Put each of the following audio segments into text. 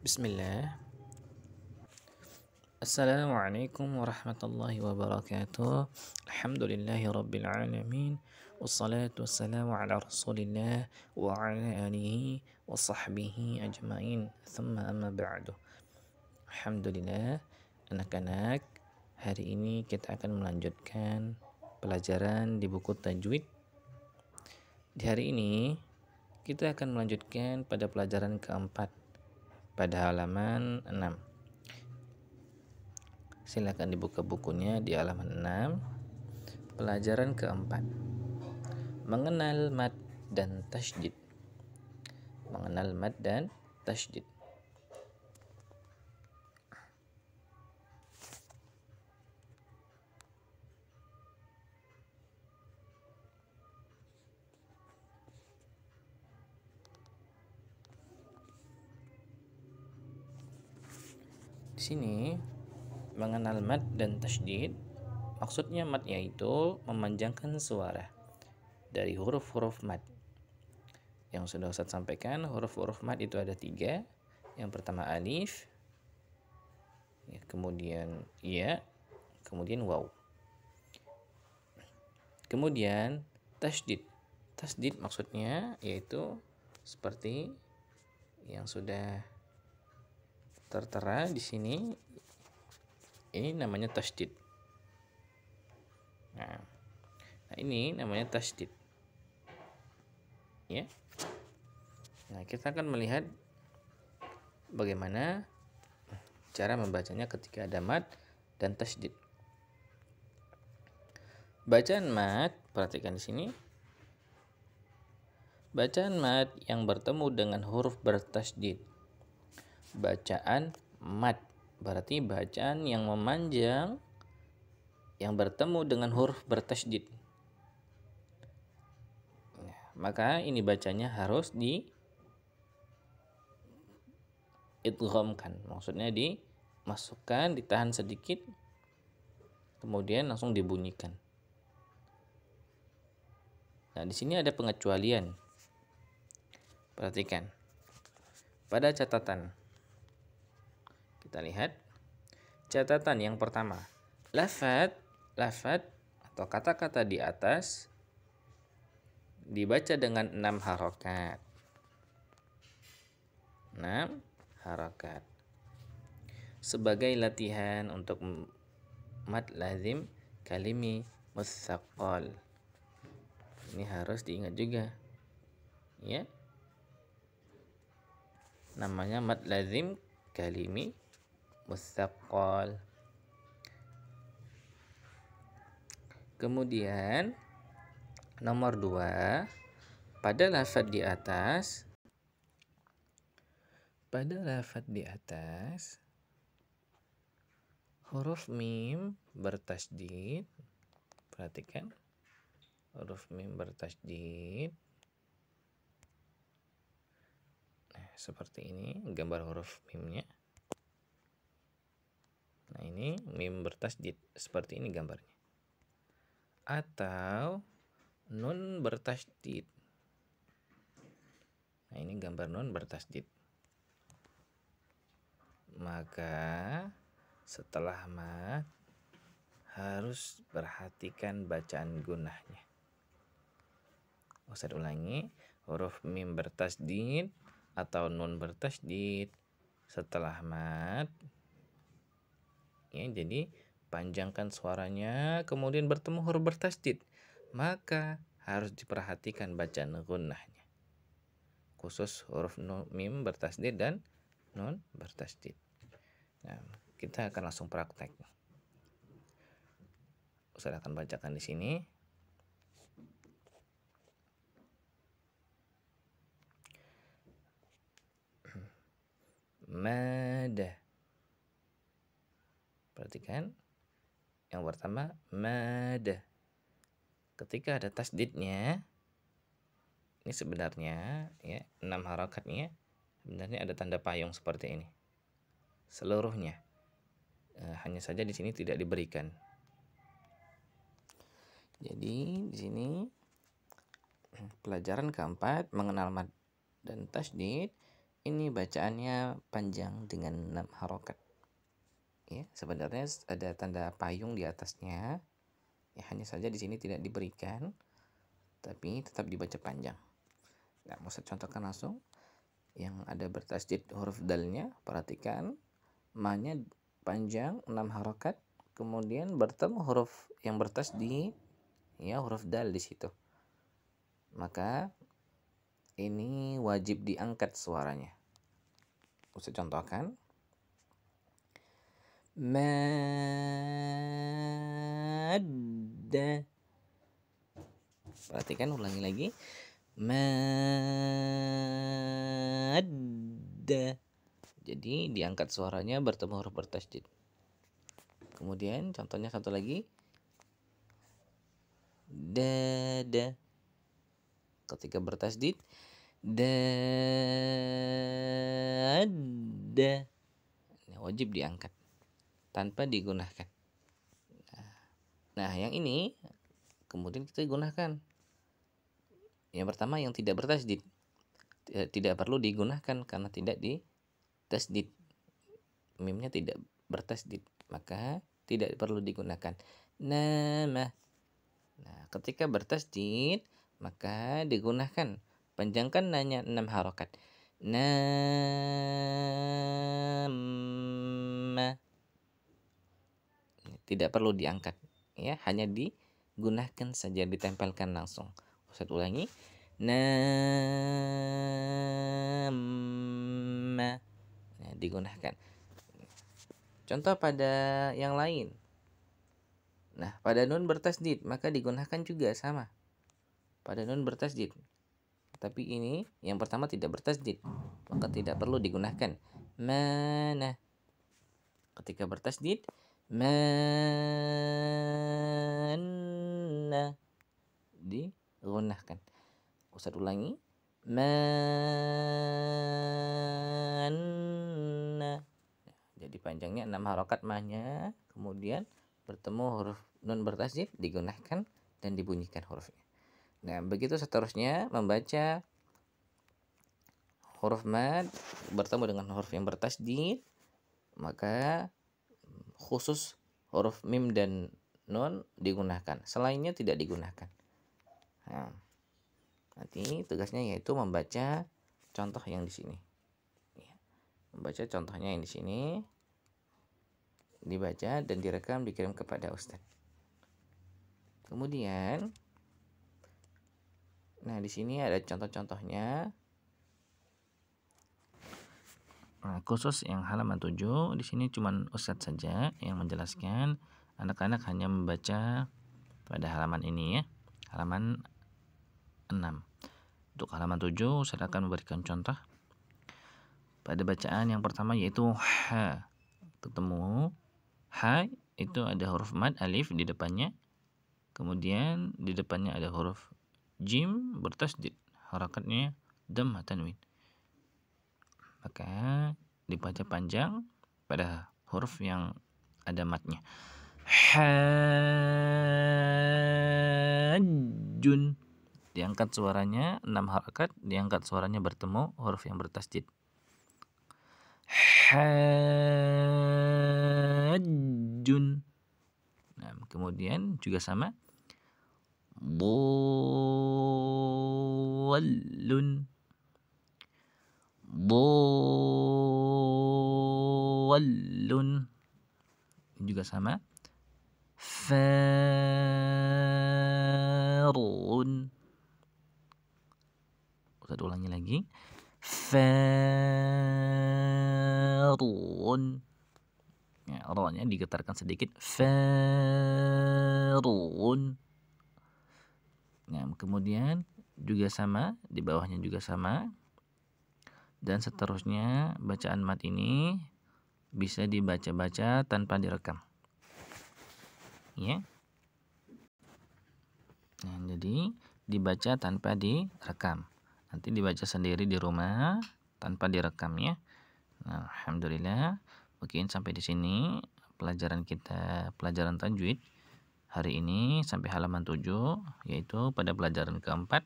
Bismillah. Assalamualaikum warahmatullahi wabarakatuh. Alhamdulillahi rabbil alamin. Wassalatu wassalamu ala rasulillah wa ala alihi wa sahbihi ajmain. Thumma amma ba'du. Alhamdulillah, anak-anak, hari ini kita akan melanjutkan pelajaran di buku tajwid. Di hari ini kita akan melanjutkan pada pelajaran keempat pada halaman 6. Silakan dibuka bukunya di halaman 6. Pelajaran keempat. Mengenal mad dan tasydid. Mengenal mad dan tasydid. Di sini mengenal mad dan tasydid, maksudnya mad yaitu memanjangkan suara dari huruf-huruf mad. Yang sudah Ustaz sampaikan, huruf-huruf mad itu ada 3. Yang pertama alif, kemudian ya, kemudian waw. Kemudian tasydid. Tasydid maksudnya yaitu seperti yang sudah tertera di sini. Ini namanya tasydid. Nah, ini namanya tasydid. Ya. Nah, kita akan melihat bagaimana cara membacanya ketika ada mad dan tasydid. Bacaan mad, perhatikan di sini. Bacaan mad yang bertemu dengan huruf bertasydid. Bacaan mad berarti bacaan yang memanjang yang bertemu dengan huruf bertasydid. Maka ini bacanya harus di idghamkan, maksudnya dimasukkan, ditahan sedikit, kemudian langsung dibunyikan. Nah, di sini ada pengecualian. Perhatikan. Pada catatan, kita lihat catatan yang pertama. Lafad atau kata-kata di atas dibaca dengan 6 harokat. 6 harokat. Sebagai latihan untuk mad lazim kalimi mutsaqqal. Ini harus diingat juga. Ya. Namanya mad lazim kalimi mutsaqqal. Kemudian nomor 2, pada lafaz di atas huruf mim bertasydid. Perhatikan, huruf mim bertasydid. Nah, seperti ini gambar huruf mimnya. Nah, ini mim bertasydid, seperti ini gambarnya. Atau nun bertasydid. Nah, ini gambar nun bertasydid. Maka setelah mad harus perhatikan bacaan gunahnya. Ustaz ulangi, huruf mim bertasydid atau nun bertasydid setelah mad. Ya, jadi panjangkan suaranya, kemudian bertemu huruf bertasydid. Maka harus diperhatikan bacaan gunnahnya. Khusus huruf mim bertasydid dan nun bertasydid. Nah, kita akan langsung praktek. Ustaz akan bacakan di sini. Mad. Perhatikan. Yang pertama mad. Ketika ada tasydidnya, ini sebenarnya ya 6 harakatnya, sebenarnya ada tanda payung seperti ini. Seluruhnya. Hanya saja di sini tidak diberikan. Jadi di sini pelajaran keempat mengenal mad dan tasydid ini bacaannya panjang dengan 6 harokat. Ya, sebenarnya ada tanda payung di atasnya. Ya, hanya saja di sini tidak diberikan, tapi tetap dibaca panjang. Nah, mau saya contohkan langsung. Yang ada bertasdid huruf dalnya, perhatikan ma-nya panjang 6 harokat, kemudian bertemu huruf yang bertasdid, ya huruf dal di situ. Maka ini wajib diangkat suaranya. Saya contohkan. Madda. Perhatikan, ulangi lagi. Madda. Jadi diangkat suaranya bertemu huruf bertasdid. Kemudian contohnya satu lagi. Dada. Ketika bertasdid, dada. Ini wajib diangkat tanpa digunakan. Nah, yang ini kemudian kita gunakan. Yang pertama yang tidak bertasdid, tidak perlu digunakan karena tidak ditasdid. Mimnya tidak bertasdid, maka tidak perlu digunakan. Nama. Nah, ketika bertasdid maka digunakan. Panjangkan nanya 6 harokat. Nama. Tidak perlu diangkat, ya, hanya digunakan saja, ditempelkan langsung. Ustaz ulangi. Nama. Nah, digunakan. Contoh pada yang lain. Nah, pada nun bertasdid maka digunakan juga sama. Pada nun bertasdid. Tapi ini yang pertama tidak bertasdid, maka tidak perlu digunakan. Mana. Ketika bertasdid, mana. Digunakan. Ustaz ulangi. Mana. Jadi panjangnya 6 harokat ma-nya, kemudian bertemu huruf nun bertasdid, digunakan dan dibunyikan hurufnya. Nah, begitu seterusnya membaca huruf mad bertemu dengan huruf yang bertasdid, maka khusus huruf mim dan nun digunakan, selainnya tidak digunakan. Nah, nanti tugasnya yaitu membaca contoh yang di sini. Membaca contohnya yang di sini, dibaca dan direkam, dikirim kepada Ustadz. Kemudian, nah di sini ada contoh-contohnya. Nah, khusus yang halaman 7 di sini cuman Ustadz saja yang menjelaskan. Anak-anak hanya membaca pada halaman ini, ya. Halaman 6. Untuk halaman 7 Ustadz akan memberikan contoh. Pada bacaan yang pertama yaitu ha. Ketemu ha itu ada huruf mad alif di depannya. Kemudian di depannya ada huruf jim bertasdid. Harakatnya dhammah tanwin. Maka dibaca panjang pada huruf yang ada matnya. Hajjun. Diangkat suaranya 6 harakat, diangkat suaranya bertemu huruf yang bertasdid. Hajjun. Nah, kemudian juga sama. Dhallun. Dhallun. Juga sama. Farun. Ustaz ulangi lagi. Farun. Ya, ra-nya digetarkan sedikit. Farun. Nah, kemudian juga sama, di bawahnya juga sama. Dan seterusnya bacaan mat ini bisa dibaca-baca tanpa direkam. Ya. Nah, jadi dibaca tanpa direkam. Nanti dibaca sendiri di rumah tanpa direkam, ya. Nah, alhamdulillah. Mungkin sampai di sini pelajaran kita, pelajaran tajwid hari ini sampai halaman 7, yaitu pada pelajaran keempat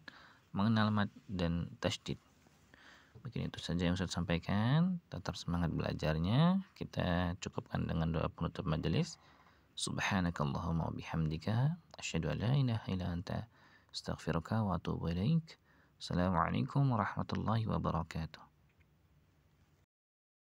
mengenal mad dan tasydid. Mungkin itu saja yang Ustaz sampaikan. Tetap semangat belajarnya. Kita cukupkan dengan doa penutup majelis. Subhanakallahumma wa bihamdika asyhadu an la ilaha illa anta astaghfiruka wa atubu ilaik. Assalamualaikum warahmatullahi wabarakatuh.